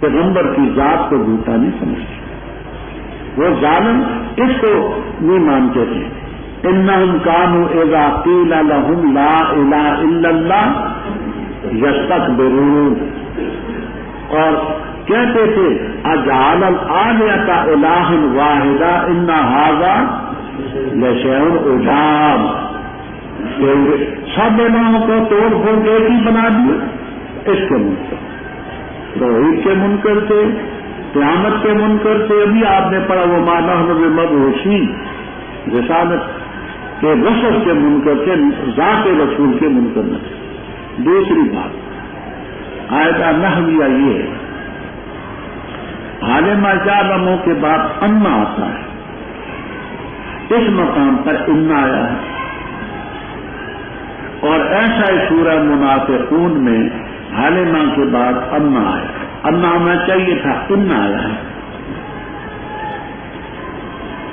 پیغمبر کی ذات کو جھوٹا نہیں سمجھتے. وہ ظالم اس کو نہیں مانتے تھے. انہم کانوا اذا قیل لهم لا الہ الا اللہ یستکبرون، اور کہتے تھے اجعل الآلہۃ الہا واحدا ان ھذا لشیء عجاب، سب الہوں کو توڑ پھوڑ ایک ہی بنا دیا. اس کے منکر، توحید کے منکر تھے، قیامت کے منکر تھے. ابھی آپ نے پڑھا وہ ما نحن بمبعوثین، رسالت کے رسل کے منکر تھے، ذات رسول کے منکر نہ تھے. دوسری بات آیتہ نحویہ یہ ہے، عالم جالموں کے بعد انا آتا ہے، اس مقام پر انا آیا ہے. اور ایسا ہی سورہ منافقون میں عالمہ کے بعد انا آیا. انا آنا چاہیے تھا، انا آیا ہے.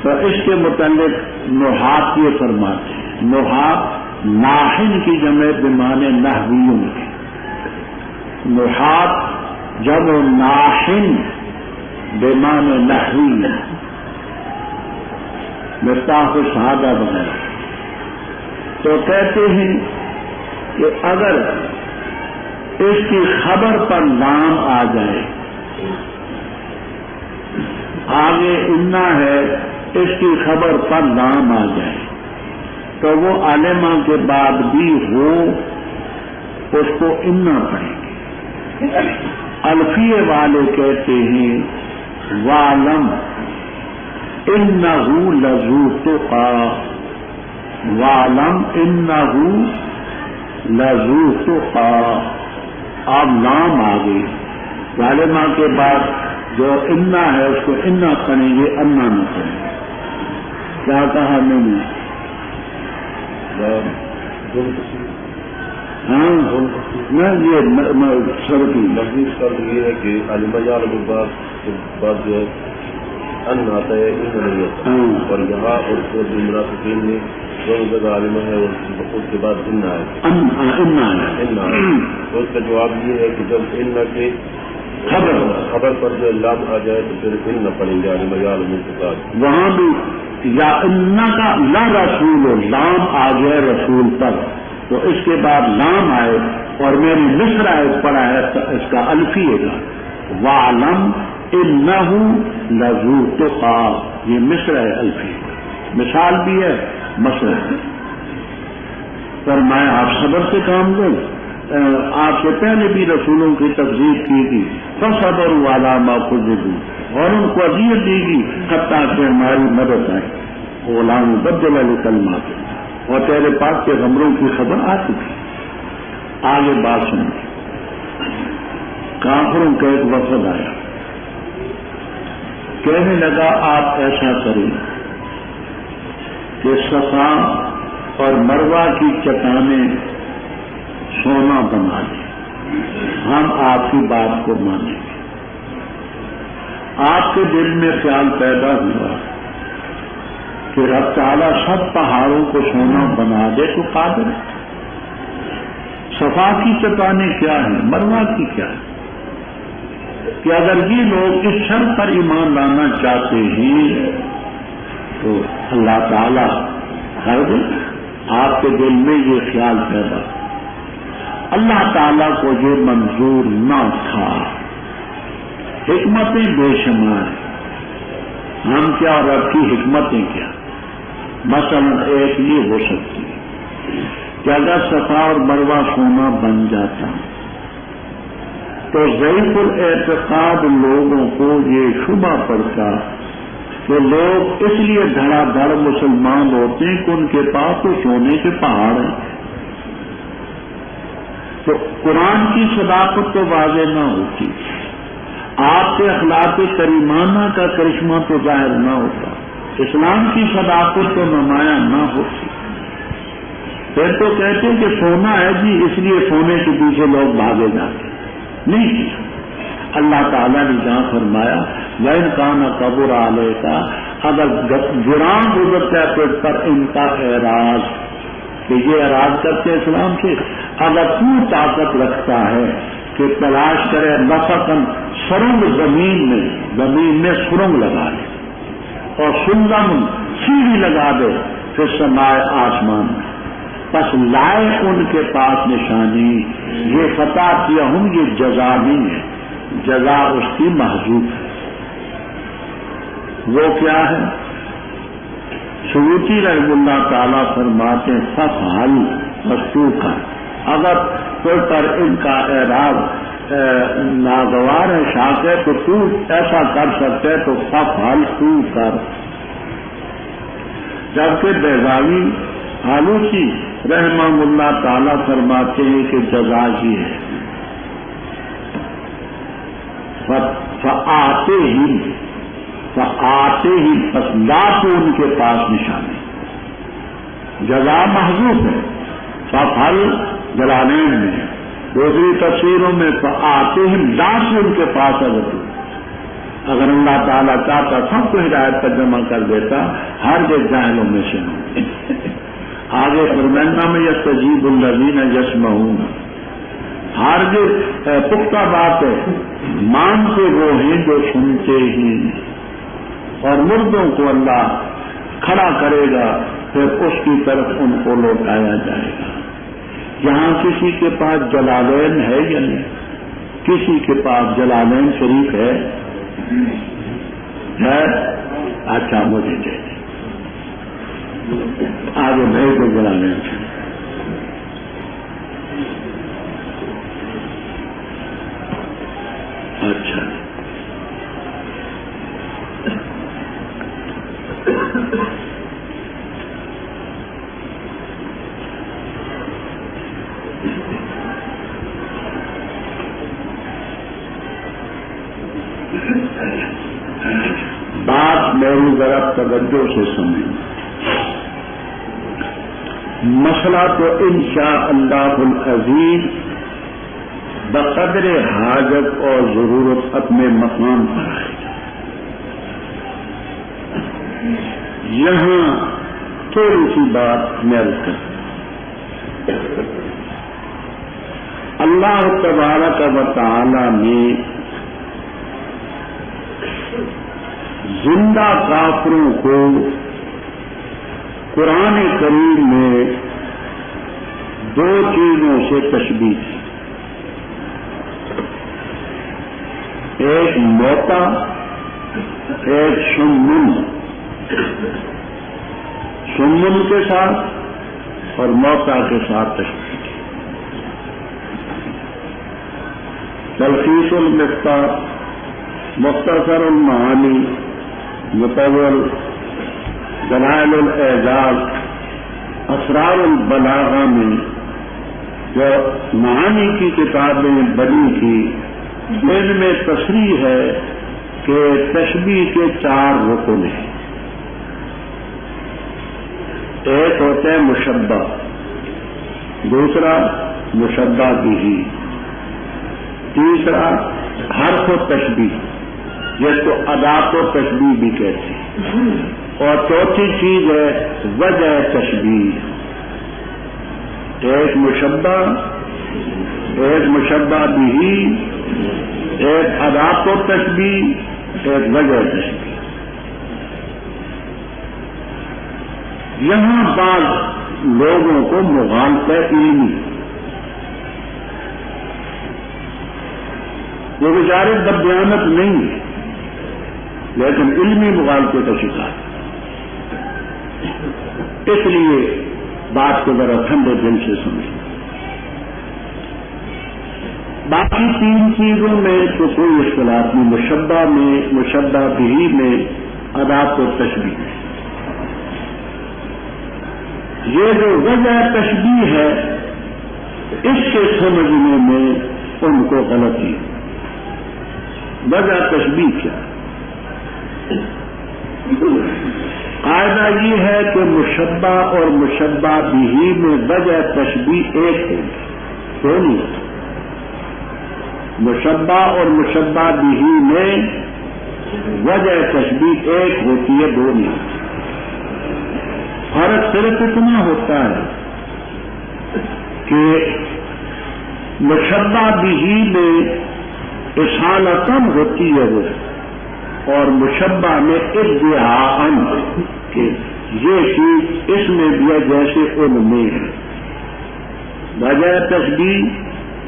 تو اس کے متعلق نحات یہ فرماتے ہیں، نحات ناحن کی جمع بمعنی نحویوں کی، نحات جمع ناحن بمعنی نحوی، مفتاح الشہادہ وغیرہ. تو کہتے ہیں کہ اگر اس کی خبر پر لام آ جائے، آگے انا ہے، اس کی خبر پر لام آ جائے تو وہ عالمہ کے بعد بھی ہو، اس کو انا پڑھیں گے. الفیے والے کہتے ہیں وَعْلَمْ إِنَّهُ لَذُو تُقَىٰ، وَعْلَمْ إِنَّهُ لَذُو تُقَىٰ. آپ نام آ گئی، ظالمہ کے بعد جو انا ہے اس کو انا کریں گے، انا نہ کریں گے. کیا کہا میں نے؟ ہاں یہ سر کی مزید سر یہ ہے کہ عالمہ جالم بعد جو ہے ان آتا ہے ان نہیں آتا، اور یہاں اور منافقین میں دونوں جگہ عالمہ ہے اور اس کے بعد ان آیا. تو اس کا جواب یہ ہے کہ جب ان کے خبر پر جو لام آ جائے تو پھر ان نہ پڑیں گے عالمہ جالم کے بعد. وہاں بھی یا ان کا لا رسول، لام آ جائے رسول پر تو اس کے بعد لام آئے. اور میں نے مصر آیت پڑھا ہے اس کا الفیے کا وَعْلَمْ إِنَّهُ لَذُو تُقَىٰ، یہ مصر ہے الفیے، مثال بھی ہے مصر ہے. پر میں آپ صبر سے کام لوں. آپ سے پہلے بھی رسولوں کی تکذیب کی گئی، فَصَبَرُوا عَلَىٰ مَا كُذِّبُوا، اور ان کو اذیت دی گئی حتیٰ کہ ہماری مدد آئے. غلام بدل الکلمات، اور تیرے پاس کے غمروں کی خبر آ چکی. آگے بات سنیں. کافروں کا ایک وفد آیا، کہنے لگا آپ ایسا کریں کہ صفا اور مروہ کی چٹانیں سونا بنا دیں، ہم آپ کی بات کو مانیں گے. آپ کے دل میں خیال پیدا ہوا کہ رب تعالیٰ سب پہاڑوں کو سونا بنا دے تو قادر ہے. صفا کی چٹانیں کیا ہیں، مروہ کی کیا ہے، کہ اگر یہ لوگ اس شرط پر ایمان لانا چاہتے ہیں تو اللہ تعالیٰ کر دے. آپ کے دل میں یہ خیال پیدا، اللہ تعالیٰ کو یہ منظور نہ تھا. حکمتیں بے شمار ہیں، ہم کیا اور رب کی حکمتیں کیا. مثلا ایک یہ ہو سکتی ہے کہ اگر صفا اور مروہ سونا بن جاتا تو ضعیف الاعتقاد لوگوں کو یہ شبہ پڑتا کہ لوگ اس لیے دھڑا دھڑ مسلمان ہوتے ہیں کہ ان کے پاس تو سونے کے پہاڑ ہیں. تو قرآن کی صداقت تو واضح نہ ہوتی، آپ کے اخلاق کریمانہ کا کرشمہ تو ظاہر نہ ہوتا، اسلام کی صداقت تو نمایاں نہ ہوتی. پھر تو کہتے ہیں کہ سونا ہے جی اس لیے سونے کے پیچھے لوگ بھاگے جاتے. نہیں، اللہ تعالیٰ نے جہاں فرمایا وَإِنْ كَانَ كَبُرَ عَلَيْكَ، اگر گران گزرتا ہے تو پر ان کا اعراض، کہ یہ اعراض کرتے اسلام سے، اگر تو طاقت رکھتا ہے کہ تلاش کرے نفقن سرنگ زمین میں سرنگ لگا لے اور سلم سیڑھی لگا دے پھر سمائے آسمان میں، پس لائے ان کے پاس نشانی، یہ فتح کیا ہوں، یہ جزا نہیں ہے، جزا اس کی محذوف ہے۔ وہ کیا ہے؟ سیوطی رحمہ اللہ تعالیٰ فرماتے ہیں ففعل مستوقا، اگر کوئی پر ان کا اعراب ناگوار ہے، شاک ہے، تو تو ایسا کر سکتے تو ففعل تو کر۔ جبکہ بیضاوی آلوچی رحمہ اللہ تعالیٰ فرماتے ہیں کہ جزا ہی ہے، فآتے ہی پس لا تو ان کے پاس نشانی، جزا محذوف ہے، ففعل جلالین میں، دوسری تفسیروں میں فآتے ہی لا تو ان کے پاس اگر اللہ تعالیٰ چاہتا سب کو ہدایت پر جمع کر دیتا، ہر جو جاہلوں میں سے ہوں۔ آگے فرمانا میں یستجیب الذین یسمعون، ہر جو پختہ بات ہے، مانتے وہ ہیں جو سنتے ہیں، اور مردوں کو اللہ کھڑا کرے گا، پھر اس کی طرف ان کو لوٹایا جائے گا۔ یہاں کسی کے پاس جلالین ہے یا نہیں؟ کسی کے پاس جلالین شریف ہے؟ اچھا مجھے دے دیں، آگے بھیج دو جلالین شریف۔ اچھا بات میری ذرا توجہ سے سمجھیں، مسئلہ تو انشاءاللہ العزیز بقدر حاجت اور ضرورت اپنے مقام پر آئے گا۔ یہاں تھوڑی سی بات میں عرض کرتا ہوں، اللہ تبارک و تعالی نے زندہ کافروں کو قرآن کریم میں دو چیزوں سے تشبیہ کی، ایک موتا، ایک سمن کے ساتھ اور موتا کے ساتھ تشبیہ کی۔ تلخیص المفتاح، مختصر المعانی، مطول، دلائل الاعجاز، اسرار البلاغہ میں جو معانی کی کتابیں بنی تھی، ان میں تصریح ہے کہ تشبیہ کے 4 رکن ہیں۔ ایک ہوتا ہے مشبہ، دوسرا مشبہ بہ، تیسرا حرف و تشبیہ جس کو ادات و تشبیہ بھی کہتے ہیں، اور چوتھی چیز ہے وجہ تشبیہ۔ ایک مشبہ بہ، ایک ادات و تشبیہ، ایک وجہ تشبیہ۔ یہاں بعض لوگوں کو مغالطہ علمی، وہ بیچارے بددیانت نہیں ہے لیکن علمی مغالطے کا شکار، اس لیے بات کو ذرا ٹھنڈے دل سے سمجھیں۔ باقی 3 چیزوں میں تو کوئی اختلاف نہیں، مشبہ میں، مشبہ بہ میں، ادات و تشبیہ میں۔ یہ جو وجہ تشبیہ ہے اس سے سمجھنے میں ان کو غلطی ہے۔ وجہ تشبیہ کیا؟ قاعدہ یہ ہے کہ مشبہ اور مشبہ بہ میں وجہ تشبیہ ایک ہوگی، دو نہیں ہوتا۔ مشبہ اور مشبہ بہ میں وجہ تشبیہ ایک ہوتی ہے، دو نہیں ہوتی۔ فرق صرف اتنا ہوتا ہے کہ مشبہ بھی میں اصالتاً ہوتی ہے وہ، اور مشبہ میں ادعاءً کہ یہ چیز اس میں بھی ہے جیسے ان میں ہے. بجائے تشبیہ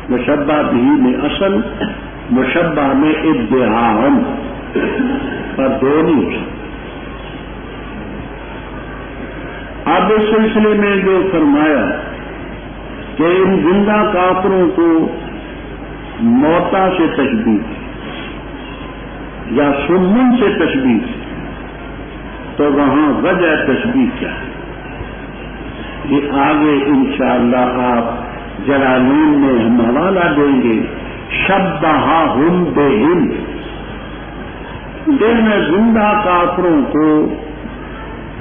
مشبہ بھی میں اصل، مشبہ میں ادعاءً، پر دو نہیں ہو سکتا. اب اس سلسلے میں جو فرمایا کہ ان زندہ کافروں کو موتا سے تشبیہ یا سمن سے تشبیہ، تو وہاں وجہ تشبیہ کیا ہے یہ آگے انشاءاللہ آپ جلالین میں ہم حوالہ دیں گے. شبہہم بہم، ان زندہ کافروں کو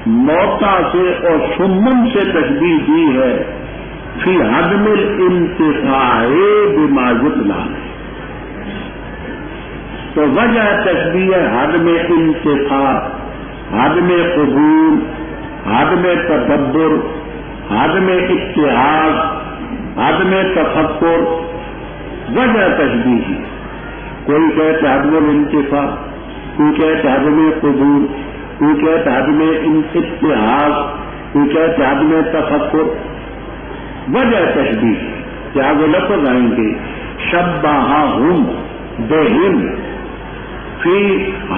موتا سے اور سمن سے تشبیہ دی ہے فی عدم الانتفاع بما یتلی. تو وجہ تشبیہ عدم انتفاع، عدم قبول، عدم تدبر، عدم اتحاد، عدم تفکر، وجہ تشبیہ ہے. کوئی کہتے عدم الانتفاع، کوئی کہتے عدم قبول، کوئی کہتے عدم اتحاد، کوئی کہتے عدم تفکر. وجہ تشبیہ کیا وہ لفظ آئیں گے شبہہم بہم فی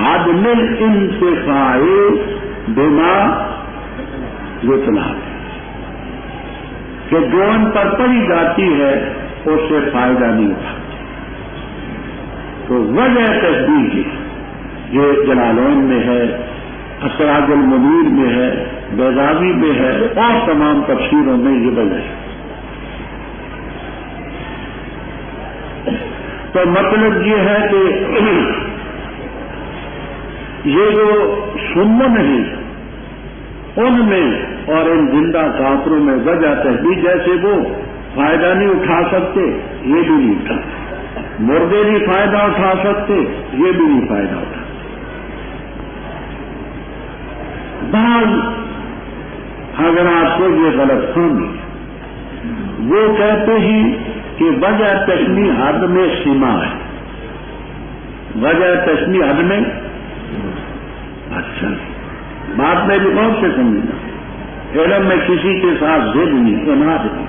عدم الانتفاع بما یتلی، کہ جو ان پر پڑھی جاتی ہے اس سے فائدہ نہیں اٹھا. تو وجہ تشبیہ یہ جلالین میں ہے، اسراج المنیر میں ہے، بیضاوی میں ہے، اور تمام تفسیروں میں یہ وجہ ہے. تو مطلب یہ ہے کہ یہ جو سمن ہے ان میں اور ان زندہ کافروں میں وجہ تشبیہ، جیسے وہ فائدہ نہیں اٹھا سکتے یہ بھی نہیں اٹھا، مردے نہیں فائدہ اٹھا سکتے یہ بھی نہیں فائدہ اٹھا. بعض حضرات کو یہ غلط فہمی، وہ کہتے ہیں کہ وجہ تشبیہ حد میں سما ہے. وجہ تشبیہ حد میں، اچھا بات میں بھی غور سے سمجھنا، علم میں کسی کے ساتھ ضد نہیں، اناد نہیں.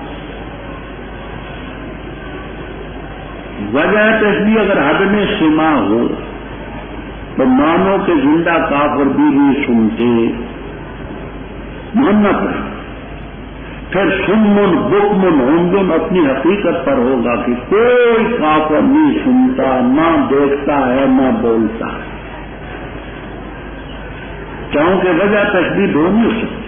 وجہ تشبیہ اگر حد میں سما ہو تو مانو کہ زندہ کافر بھی نہیں سنتے، ماننا پڑے. پھر سمن بکمن ہمدن اپنی حقیقت پر ہوگا کہ کوئی کافر نہیں سنتا، نہ دیکھتا ہے نہ بولتا ہے، کیونکہ وجہ تشبیہ دو نہیں ہو سکتی.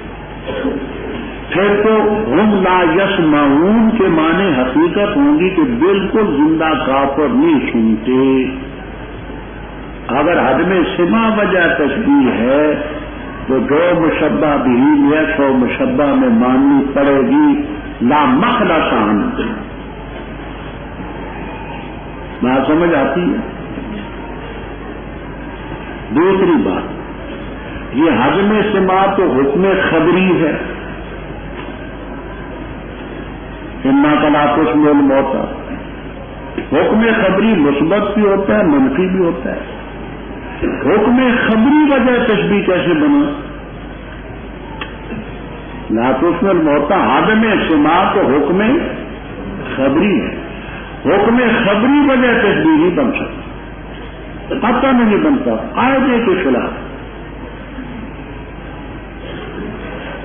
پھر تو ہم لا یسمعون کے معنی حقیقت ہوں گی کہ بالکل زندہ کافر نہیں سنتے. اگر حد میں سما وجہ تشبیہ ہے تو جو مشبہ بھی ہے سو مشبہ میں ماننی پڑے گی لا مخلصان. بات سمجھ آتی ہے؟ دوسری بات، یہ حد میں سما تو حکم خبری ہے، انا کلا تسمع الموتى. حکم خبری مثبت بھی ہوتا ہے منفی بھی ہوتا ہے. حکم خبری وجہ تشبیہ کیسے بنا؟ لا تسمع الموتى عدم سما تو حکم خبری ہے، حکم خبری وجہ تشبیہ نہیں بن سکتا، قطعاً نہیں بنتا قاعدے کے خلاف.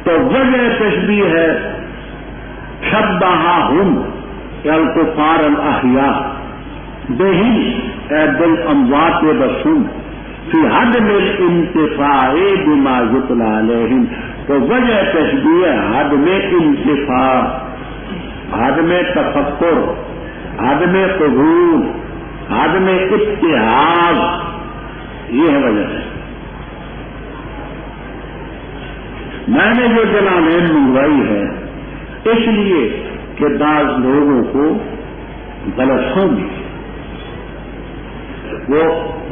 تو وجہ تشبیہ ہے شبہہم الکفار الاحیاء بہم اے بالاموات بسم فی عدم الانتفاع بما یتلی علیہم. تو وجہ تشبیہ حد میں انتفاع، حد میں تفکر، حد میں قبول، حد میں اتحاد، یہ ہے وجہ ہے. میں نے جو جلالین منگوائی ہے اس لیے کہ بعض لوگوں کو غلط فہمی، وہ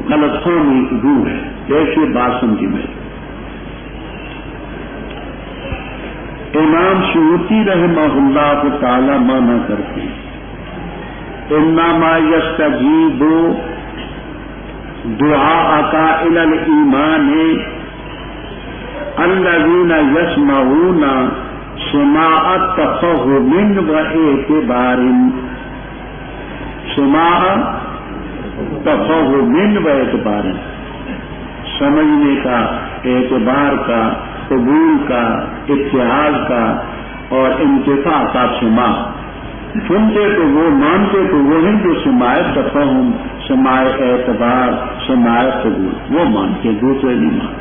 غلط فہمی دور ہے. جیسے بات سمجھی میں، امام سیوطی رحمہ اللہ تعالی مانا کرتے ہیں انما یستجیب دعاءک الی الایمان الذین یسمعون سماع تفہم و اعتبار، سماع تفہم و اعتبار، سمجھنے کا، اعتبار کا، قبول کا، اتحاد کا اور انتفاع کا سماع۔ سنتے تو وہ، مانتے تو وہ ہیں جو سماع تفہم، سماع اعتبار، سماع قبول وہ مانتے، دوسرے نہیں مانتے۔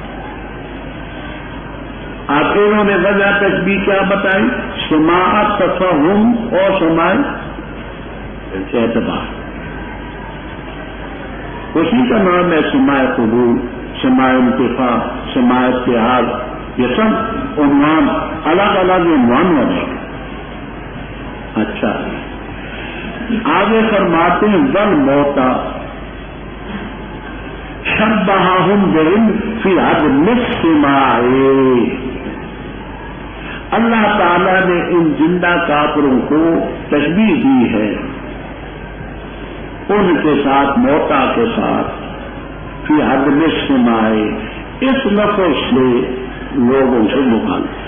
آپ انہوں نے وجہ تشبیہ کیا بتائی؟ سماع تفہم اور سماع اعتبار، اسی کا نام ہے سماع قبول، سماع انتفاع، سماع اتحاد، یہ سب عنوان الگ الگ عنوان ہونے۔ اچھا آگے فرماتے ہیں والموتى شبہہم بہم فی عدم السماع، اللہ تعالی نے ان زندہ کافروں کو تشبیہ دی ہے ان کے ساتھ، موتا کے ساتھ، فی عدم السماع، اس لفظ سے لوگوں سے مخالف۔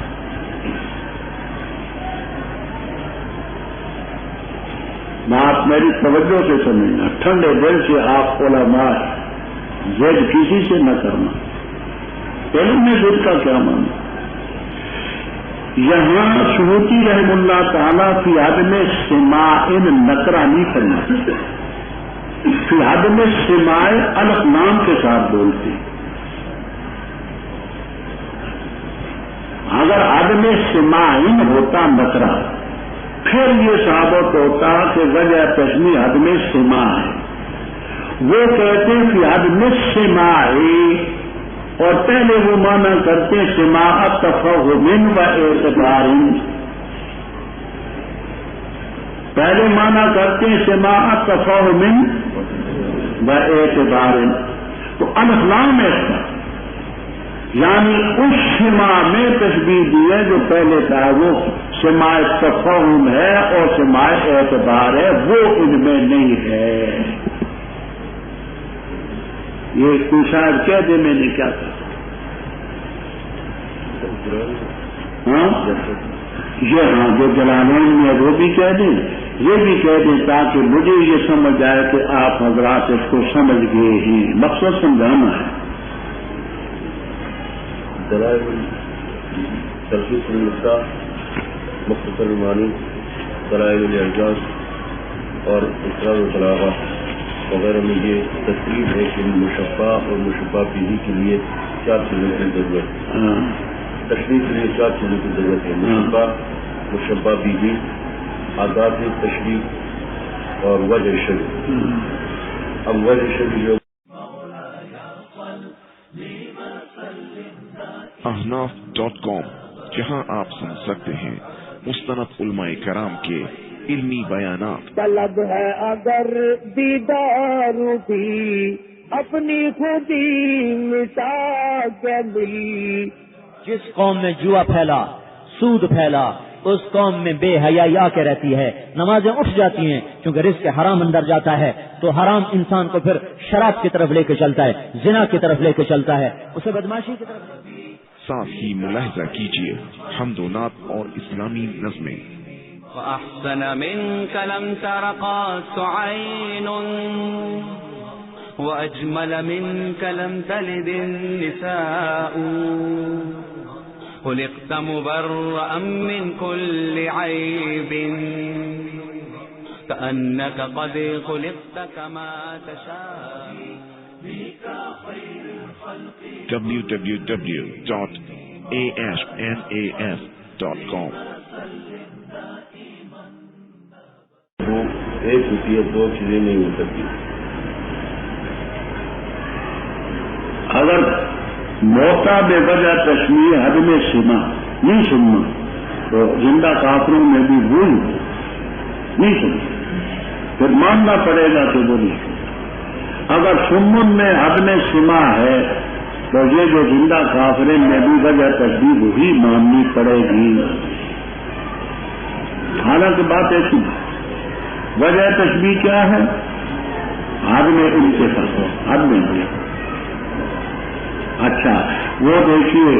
بات میری توجہ سے سمجھنا، ٹھنڈے دل سے آپ علماء ضد کسی سے نہ کرنا۔ علم میں ضد کا کیا معنی؟ یہاں سیوطی رحم اللہ تعالیٰ فی عدم السماع نکرہ نہیں کرنا، فی عدم السماع الف نام کے ساتھ بولتے۔ اگر عدم السماع ہوتا نکرہ پھر یہ ثابت ہوتا کہ وجہ تشبیہ عدم السماع ہے۔ وہ کہتے ہیں فی عدم السماع اور پہلے وہ معنی کرتے ہیں سماع تفہم و اعتبار، پہلے معنی کرتے ہیں سماع تفہم و اعتبار، تو الف لام ہے اس کا، یعنی اس سماع میں تشبیہ دی ہے جو پہلے تھا، وہ سماع تفہم ہے اور سماع اعتبار ہے، وہ ان میں نہیں ہے۔ یہ کوئی شاید کہہ دے میں نے کیا کہا، ہاں جو جلالین میں وہ بھی کہہ دیں، یہ بھی کہہ دیں، تاکہ مجھے یہ سمجھ آئے کہ آپ حضرات اس کو سمجھ گئے ہیں، مقصد سمجھانا ہے۔ تلخیص النساء، مختصر المعانی، دلائل الاعجاز اور اسرار البلاغہ وغیرہ میں یہ تصریح ہے کہ مشبہ اور مشبہ بھی کے لیے چار چیزوں کی ضرورت ہے۔ تشریح کے لیے چار چیزوں کی ضرورت ہے: مشبہ، مشبہ بھی، آداب تشریح اور وجہ شرع۔ اب وجہ شرع جو احناف.com، جہاں آپ سن سکتے ہیں مستند علماء کرام کے علمی بیانات۔ طلب ہے اگر دیدار بھی اپنی خودی مٹا کے ملی، جس قوم میں جوا پھیلا، سود پھیلا، اس قوم میں بے حیائی آ کے رہتی ہے، نمازیں اٹھ جاتی ہیں کیونکہ رزق حرام اندر جاتا ہے، تو حرام انسان کو پھر شراب کی طرف لے کے چلتا ہے، زنا کی طرف لے کے چلتا ہے، اسے بدماشی کی طرف۔ ساتھ ہی ملاحظہ کیجیے حمد و نعت اور اسلامی نظمیں۔ وأحسن منك لم تر قط عين وأجمل منك لم تلد النساء خلقت مبرأ من كل عيب كأنك قد خلقت كما تشاء www.ashnas.com۔ وہ ایک ہوتی ہے، دو چیزیں نہیں ہو سکتی۔ اگر موتا بے وجہ تشمیہ حد میں سنا نہیں سننا تو زندہ کافروں میں بھی بھول نہیں سننا، پھر ماننا پڑے گا کہ وہ نہیں سننا۔ اگر سمن میں حد میں سما ہے تو یہ جو زندہ کافرین میں بھی وجہ تشبیہ وہی ماننی پڑے گی۔ حالانکہ بات ایسی وجہ تشبیہ کیا ہے؟ عدم انتفاع، عدم انتفاع۔ اچھا وہ دیکھیے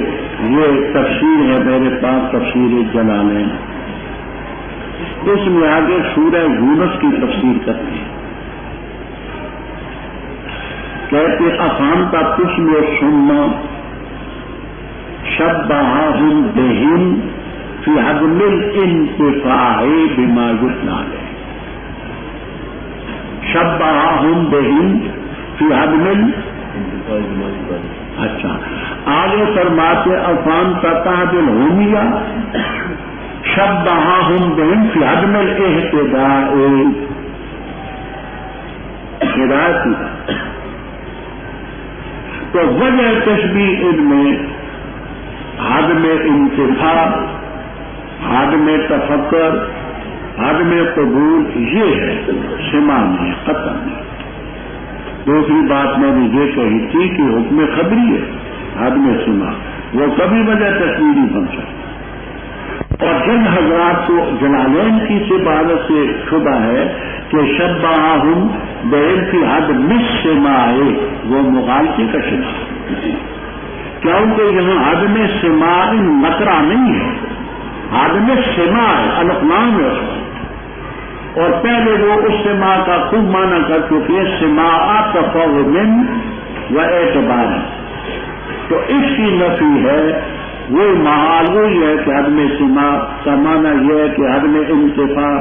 یہ تفسیر ہے میرے پاس، تفسیر جلالین، اس میں آگے سورہ یونس کی تفسیر کرتی ہے، کہتے افانتا تسم و سننا شبہہم بہم فی عدم الانتفاع بما یتلی علیہ، شبہہم بہم فی عدم اچھا آگے فرماتے افان تتعد الہمیہ شبہہم بہم فی عدم الاہتداء، ہدایت کی تو وجہ تشبیہ ان میں عدم انتفاع، عدم تفکر، عدم قبول یہ ہے، سماع نہیں، قطع نہیں۔ دوسری بات میں نے یہ کہی تھی کہ حکم خبری ہے عدم سماع، وہ کبھی وجہ تشبیہ نہیں بن سکتا۔ اور جن حضرات کو جلالین کی عبادت سے شبہ ہے کہ شبہہم بہم فی عدم السماع، وہ مغالطے کا شبہ، کیونکہ یہاں عدم سماع نکرہ نہیں ہے، عدم سماع الفلام ہے، اور پہلے وہ اس سماع کا خوب معنی کر چکے سماع تفہم و اعتبار، تو اس کی نفی ہے، وہ محال وہی ہے کہ عدم سماع کا معنی یہ ہے کہ عدم انتفاع،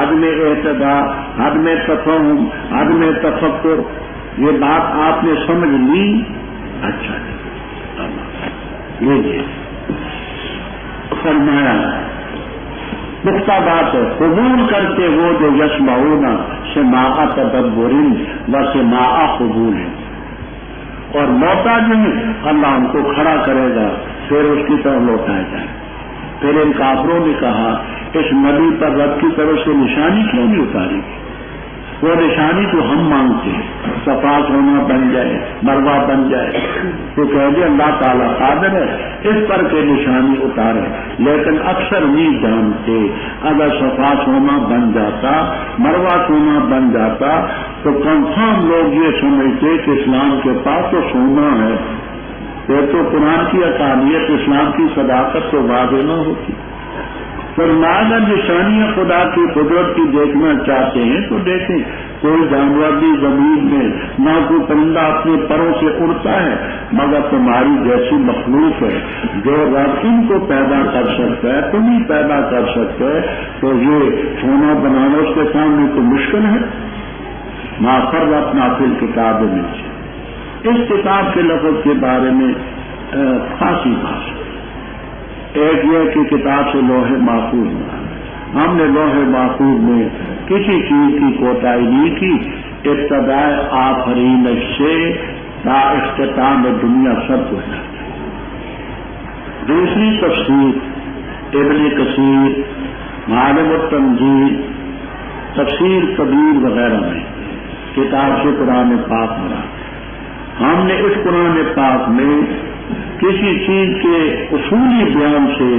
عدم اعتداء، عدم تفہم، عدم تفکر۔ یہ بات آپ نے سمجھ لی؟ اچھا لیجیے، فرمایا پختہ بات ہے، قبول کرتے وہ جو یسمعون سماع تدبر و سماع قبول ہے، اور موتا جو ہے اللہ ان کو کھڑا کرے گا، پھر اس کی طرف لوٹایا جائے۔ پھر ان کافروں نے کہا اس نبی پر رب کی طرف سے نشانی کیوں نہیں اتاری؟ وہ نشانی تو ہم مانگتے ہیں، صفا ہونا بن جائے، مروا بن جائے، تو کہہ دے اللہ تعالیٰ قادر ہے اس پر کے نشانی اتارے، لیکن اکثر نہیں جانتے۔ اگر صفا ہونا بن جاتا، مروا ہونا بن جاتا تو کنفرم لوگ یہ سمجھتے کہ اسلام کے پاس تو سونا ہے، پھر تو قرآن کی اقانیت، اسلام کی صداقت تو واضح نہ ہوتی۔ فرمایا نشانیاں خدا کی قدرت کی دیکھنا چاہتے ہیں تو دیکھیں، کوئی جانور بھی زمین میں نہ کوئی پرندہ اپنے پروں سے اڑتا ہے، مگر تمہاری جیسی مخلوق ہے جو رب ان کو پیدا کر سکتا ہے تم ہی پیدا کر سکتے، تو یہ سونا بنانا اس کے سامنے تو مشکل ہے۔ ما فرطنا فی الکتاب میں، اس کتاب کے لفظ کے بارے میں خاصی بات، ایک یہ کہ کتاب سے لوح محفوظ بنا، ہم نے لوح محفوظ میں کسی چیز کی کوتاہی نہیں کی، ابتدائے آفرینش سے تا اختتام دنیا سب کچھ ہے۔ دوسری تفسیر ابن کثیر، معالم التنزیل، تفسیر کبیر وغیرہ میں کتاب سے قرآن پاک ملا، ہم نے اس قرآن پاک میں کسی چیز کے اصولی بیان سے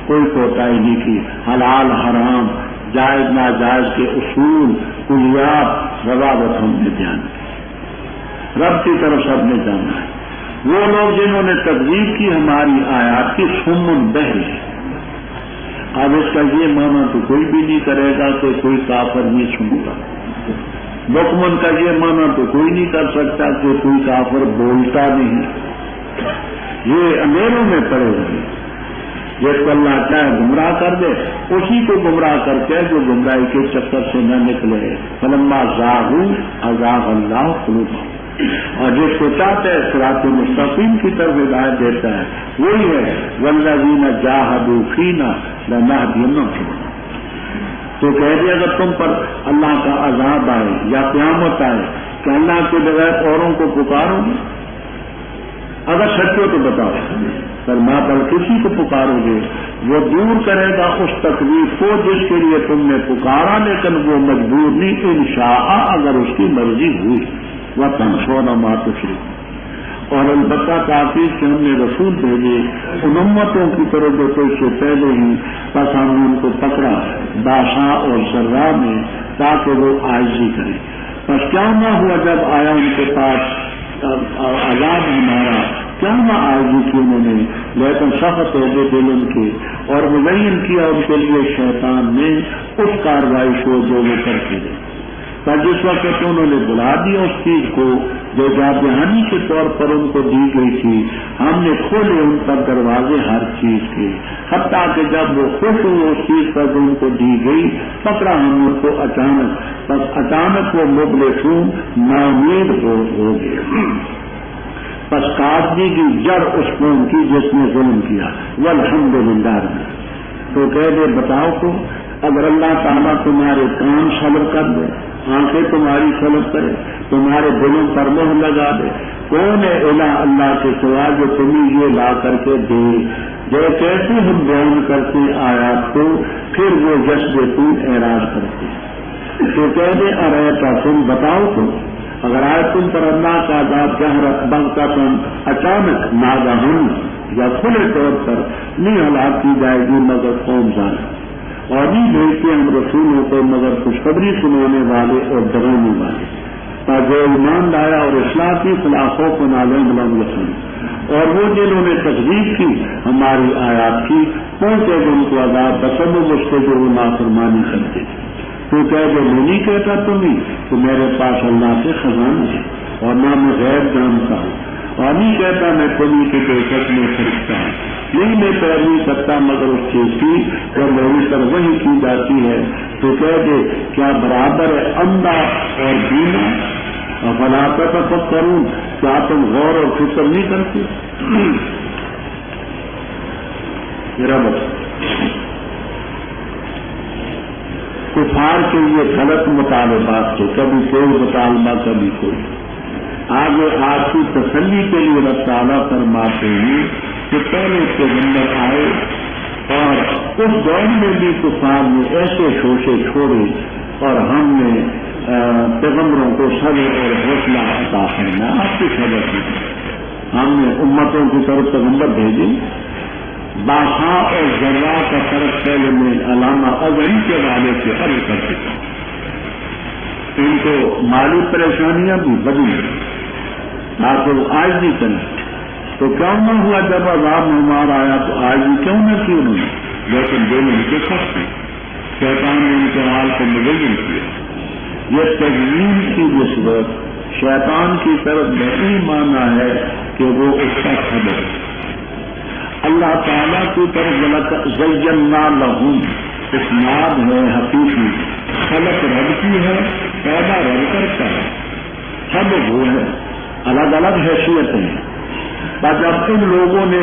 کوئی کوتاہی نہیں کی، حلال حرام جائز ناجائز کے اصول کلیات ضوابط ہم نے بیان کی، رب کی طرف سب نے جانا ہے۔ وہ لوگ جنہوں نے تکذیب کی ہماری آیات کی سمن بہر ہے، اب اس کا یہ معنی تو کوئی بھی نہیں کرے گا کہ کوئی کافر نہیں سنتا، بکمن کا یہ معنی تو کوئی نہیں کر سکتا کہ کوئی کافر بولتا نہیں، یہ اندھیروں میں پڑے ہوئے، جس کو اللہ چاہے گمراہ کر دے اسی کو گمراہ کرتے جو گمراہی کے چکر سے نہ نکلے، فلما زاغوا ازاغ اللہ قلوبہم، اور جس کو چاہتے ہے صراط مستقیم کی طرف ہدایت دیتا ہے، وہی ہے والذین جاہدوا فینا لنہدینہم۔ تو کہہ دیا اگر تم پر اللہ کا عذاب آئے یا قیامت آئے کہ اللہ کے بغیر اوروں کو پکارو گے، اگر سچ ہو تو بتاؤ، فرما پر کسی کو پکارو گے وہ دور کرے گا اس تکلیف کو جس کے لیے تم نے پکارا، لیکن وہ مجبور نہیں، انشاء اگر اس کی مرضی ہوئی، وَتَنْسَوْنَ مَا تُشْرِكُونَ۔ اور البتہ تاکید سے ہم نے رسول بھیجے ان امتوں کی طرف جو تو اس سے پہلے ہی، بس ہم نے ان کو پکڑا باشا اور ذرا میں تاکہ وہ عاجزی کریں. بس کیا نہ ہوا جب آیا ان کے پاس عذاب ہمارا، کیا نہ عاجزی کی انہوں نے، لیکن سخت ہو گئے دل ان کے، اور مزین کیا ان کے لیے شیطان نے اس کارروائی کو جو وہ کرتے تھے. پر جس وقت انہوں نے بلا دیا اس چیز کو جو جادہانی کے طور پر ان کو دی گئی تھی، ہم نے کھولے ان پر دروازے ہر چیز کے، حتیٰ کہ جب وہ خوش ہوئے اس چیز پر جو ان کو دی گئی، پکڑا ہم ان کو اچانک، بس اچانک وہ مبلسون ناامید ہو گئے. بس کاٹنے کی جڑ اس قوم کی جس نے ظلم کیا. والحمدللہ. تو کہہ دے بتاؤ تو اگر اللہ تعالیٰ تمہارے کان صبر کر دے، آنکھیں تمہاری سلب کرے، تمہارے دلوں پر مہر لگا دے، کون ہے الہ اللہ کے سوا جو تمہیں یہ لا کر کے دے؟ جو کیسے ہم بیان کرتے آیات کو، پھر وہ جذب تو اعراض کرتے. تو کہہ دے ارے تم بتاؤ تو اگر آئے تم پر اللہ کا عذاب جہرت بغتتن اچانک ناگہان یا کھلے طور پر نہیں ہلاک کی جائے گی مگر قوم ظالم، اور نہیں بھیجتے ہم رسولوں کو مگر خوشخبری سنانے والے اور ڈرانے والے. جو ایمان لایا اور اصلاح کی خلافوں کو نالم لم یسن، اور وہ جنہوں نے تصدیق کی ہماری آیات کی پہنچے گا ان کو عذاب بسبب اس کے جو وہ نافرمانی کرتے تھے. تو کہہ جو میں نہیں کہتا تمہیں تو میرے پاس اللہ سے خزانہ ہے اور نہ میں غیب جانتا ہوں، اور نہیں کہتا میں تمہیں کے بے شک میں فرشتہ ہوں، نہیں میں پیروی کرتا مگر اس چیز کی جو میری پر وحی کی جاتی ہے. تو کہہ دے کیا برابر ہے اندھا اور بینا؟ افلا تتفکرون، کیا تم غور اور فکر نہیں کرتے؟ میرا بچہ کفار کے لیے غلط مطالبات تھے، کبھی کوئی مطالبہ کبھی کوئی. آگے آپ کی تسلی کے لیے رب تعالیٰ فرماتے ہیں کہ پہلے پیغمبر آئے اور اس دور میں بھی کفار نے ایسے شوشے چھوڑے اور ہم نے پیغمبروں کو صبر اور حوصلہ عطا کرنا. آپ کی خبر کی ہم نے امتوں کی طرف پیغمبر بھیجے. بادشاہ اور ذرا کا فرق پہلے میں علامہ اظہری کے والے سے عرض کر چکا. ان کو مالی پریشانیاں بھی بدی تاکہ وہ آج بھی کریں. تو کیوں نہ ہوا جب عذاب ہمارا آیا تو آج بھی کیوں نہ کی انہوں نے، لیکن دل ان کے سخت ہیں. شیطان نے ان کے حال کو مزین کیا. یہ تجویز کی نسبت شیطان کی طرف نہیں مانا ہے کہ وہ اس کا خبر ہے. اللہ تعالیٰ کی طرف زینا لہم اسناد ہے حقیقی، خلق رب کی ہے، پیدا رب کرتا ہے، سب وہ ہے، الگ الگ حیثیتیں ہیں. پر جب ان لوگوں نے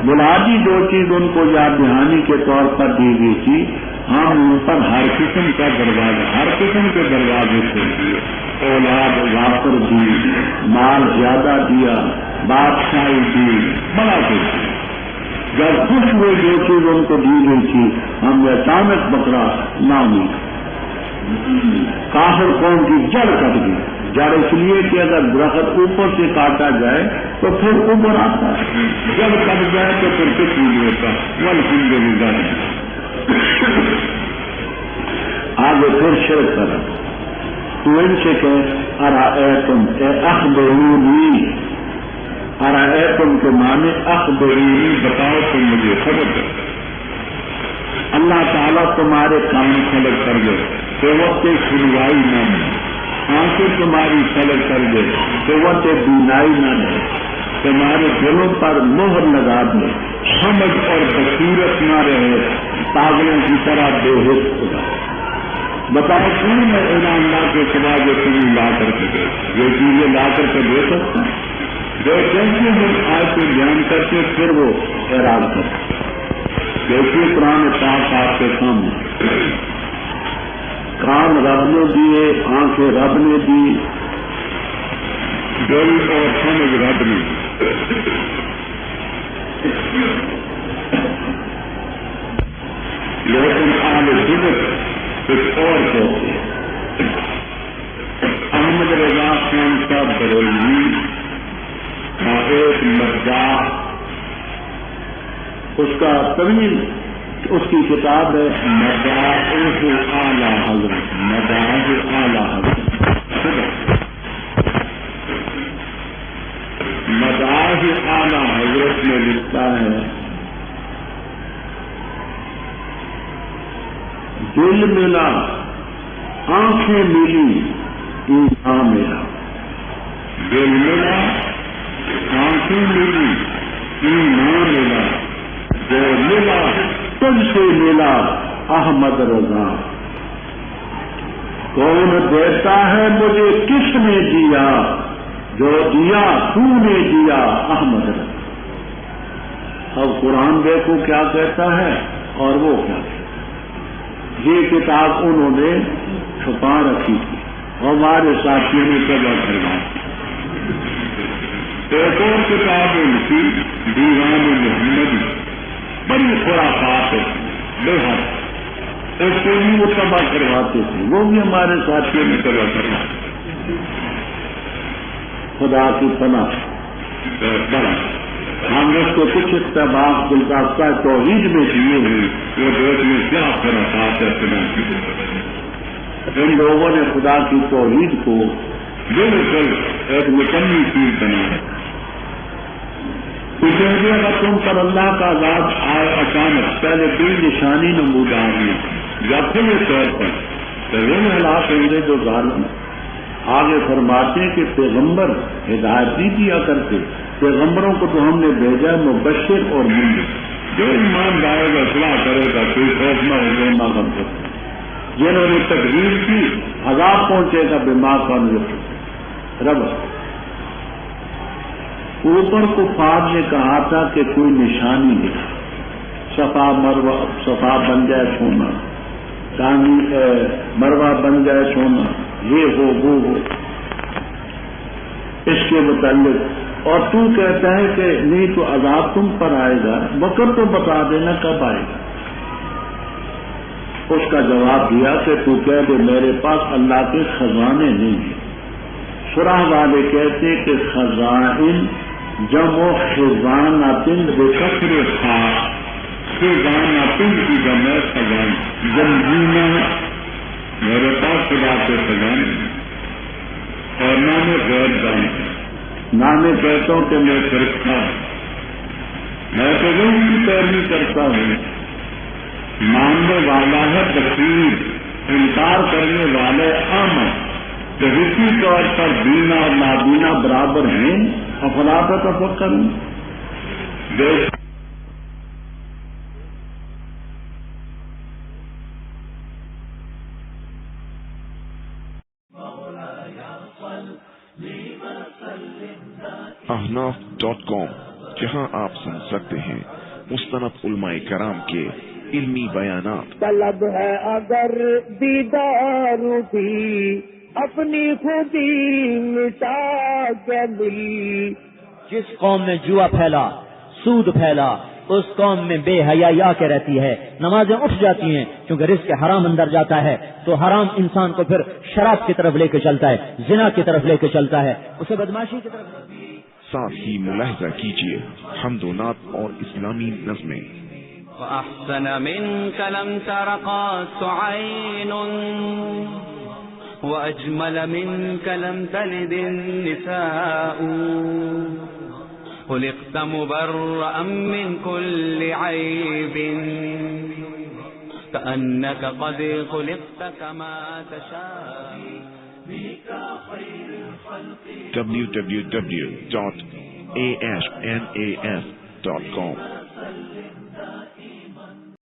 بلا دی جو چیز ان کو یاد دہانی کے طور پر دی گئی تھی، ہم ان پر ہر قسم کا دروازہ، ہر قسم کے دروازے کھول دیے. اولاد وافر دی، مال زیادہ دیا، بادشاہی دی، بڑا کچھ دیا. جب خوش ہوئے جو چیز ان کو دی گئی تھی ہم نے اچانک پکڑا نامی. کافر قوم کی جڑ کٹ گئی. جڑ اس لیے کہ اگر درخت اوپر سے کاٹا جائے تو پھر اوپر آتا ہے، جڑ کٹ جائے تو پھر کچھ نہیں ہوتا. والحمدللہ. آگے پھر شرک کرا. تو ان سے کہ ارائیتم اے اخبرونی، ارائیتم کے معنی اخبرونی، بتاؤ تم مجھے خبر دو. اللہ تعالیٰ تمہارے کام خلق کر دے تو وقت سنوائی نہ دے، آنکھیں تمہاری خلق کر دے تو وقت بینائی نہ دے، تمہارے دلوں پر مہر لگا دے، سمجھ اور بصیرت نہ رہے، پاگلوں کی طرح بے ہوش خدا. بتاؤ کون ہے اللہ کے سوا جو تمہیں لا کر کے دے، یہ چیزیں لا کر کے دے سکتا ہے؟ جو جیسے ہم آج کو بیان کرتے پھر وہ اعراض کرتے. جیسے قرآن پاک آپ کے سامنے، کان رب نے دیے، آنکھیں رب نے دی، دل اور سمجھ رب نے دی. لیکن آج بدت کچھ اور کہتے ہیں. احمد رضا خان صاحب بریلوی کا ایک مزاح، اس کا طویل اس کی کتاب ہے مداح اعلیٰ حضرت، مداح دل ملا آنکھیں ملی ایمان ملا، دل ملا آنکھیں ملی ایمان ملا، جو ملا تجھ سے ملا احمد رضا، کون دیتا ہے مجھے کس نے دیا، جو دیا تو نے دیا احمد رضا۔ اب قرآن دیکھو کیا کہتا ہے اور وہ کیا کہتا ہے۔ یہ کتاب انہوں نے چھپا رکھی تھی اور ہمارے ساتھیوں نے قبر کروا دی۔ ایک اور کتاب ان کی دیوان محمد، بڑی خرافات ہے، بے حد، اس کو بھی وہ تباہ کرواتے تھے، وہ بھی ہمارے ساتھیوں نے تباہ کروا دی۔ خدا کی پناہ بڑا ہم اس کو کچھ اقتباس گلدستہ توحید میں کیے ہیں، وہ دیش میں کیا خرافات ہے خدا کی۔ ان لوگوں نے خدا کی توحید کو بالکل ایک مکمل چیز بنا رکھا۔ کیونکہ اگر تم پر اللہ کا عذاب آئے اچانک، پہلے کوئی نشانی نمودار نہیں یا کھلے طور پر، تو وہ ہلاک ہوں گے جو ظالم۔ آگے فرماتے ہیں کہ پیغمبر ہدایت نہیں دیا کرتے، پیغمبروں کو تو ہم نے بھیجا مبشر اور منذر، جو ایمان لائے گا اصلاح کرے گا، کوئی خوف نہ ہوگا نہ غم ہوگا۔ جنہوں نے تکذیب کی عذاب پہنچے گا بیمار کا رب۔ اوپر کفار نے کہا تھا کہ کوئی نشانی نہیں، صفا مروا، صفا بن جائے سونا، مروا بن جائے سونا، یہ ہو وہ ہو، اس کے متعلق۔ اور تو کہتا ہے کہ نہیں تو عذاب تم پر آئے گا، وقت تو بتا دینا کب آئے گا۔ اس کا جواب دیا کہ تو کہہ دے میرے پاس اللہ کے خزانے نہیں ہیں۔ سورہ والے کہتے کہ خزائن جمع خزانۃ بکسر خاء، خزانۃ کی جمع خزان، جمجینہ، میرے پاس خدا کے خزانے اور نہ میں غیر دان، نہ میں کہتا ہوں کہ میں فرشتہ ہوں، میں تو ان کی پیروی کرتا ہوں۔ ماننے والا ہے بصیر، انکار کرنے والے اعمى، تو اسی طور پر بینا اور نابینا برابر ہیں۔ افلا تتفکرون۔ ahnaf.com، جہاں آپ سن سکتے ہیں مستند علماء کرام کے علمی بیانات۔ طلب ہے اگر دیدار بھی اپنی خودی مٹا کے ملی۔ جس قوم میں جوا پھیلا، سود پھیلا، اس قوم میں بے حیائی آ کے رہتی ہے، نمازیں اٹھ جاتی ہیں کیونکہ رزق حرام اندر جاتا ہے، تو حرام انسان کو پھر شراب کی طرف لے کے چلتا ہے، زنا کی طرف لے کے چلتا ہے، اسے بدماشی کی طرف۔ ساتھ ہی ملاحظہ کیجیے حمد و نعت اور اسلامی نظمیں۔ وأحسن منك لم تر قط عين، وأجمل منك لم تلد النساء، خلقت مبرأ من كل عيب، كأنك قد خلقت كما تشاء، بك خير الخلق www.ashnas.com